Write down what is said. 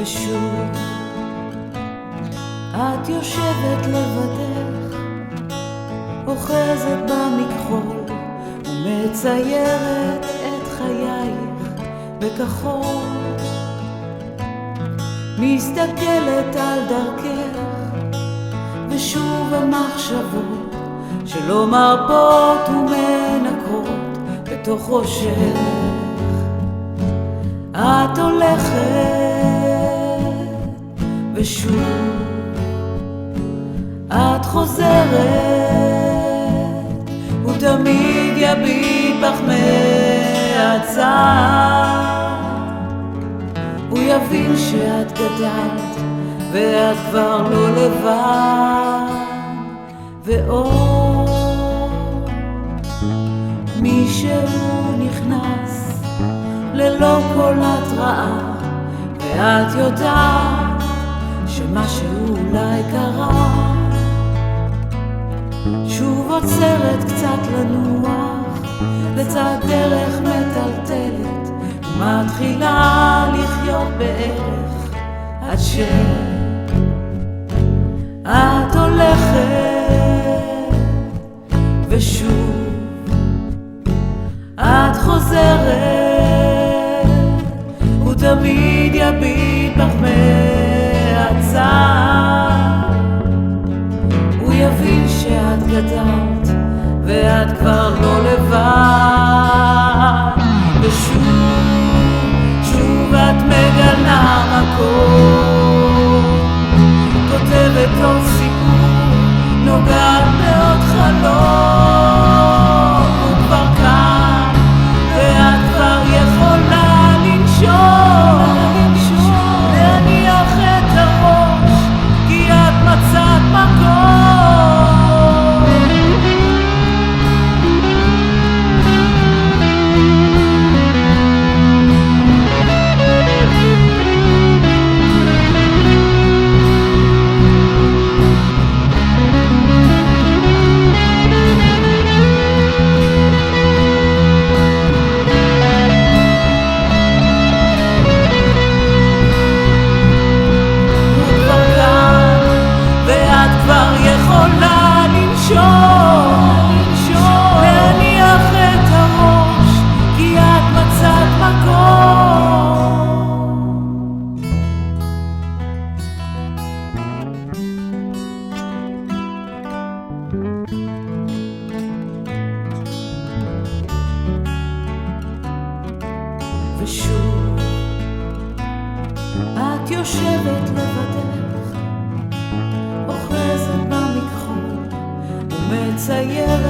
ושוב את יושבת לבדך, אוחזת במכחול ומציירת את חייך בכחול, מסתכלת על דרכך ושוב המחשבות שלא מרפות ומנקרות בתוך ראשך. את הולכת ושוב את חוזרת, הוא תמיד יביט בך מהצד, הוא יבין שאת גדלת ואת כבר לא לבד. ועוד מישהו נכנס ללא כל התראה, ואת יודעת שמשהו אולי קרה. שוב עוצרת קצת לנוח לצד דרך מטלטלת, ומתחילה לחיות בערך עד את הולכת ושוב את חוזרת, הוא תמיד יביט בך מהצד, הוא יבין שאת גדלת ואת כבר לא לבד. ושוב את מגלה מקום, כותבת עוד סיפור, נוגעת בעוד חלום, הוא כבר כאן ואת כבר יכולה לנשום, להניח את הראש כי את מצאת מקום. ושוב את יושבת לבדך, אוחזת במכחול ומצייר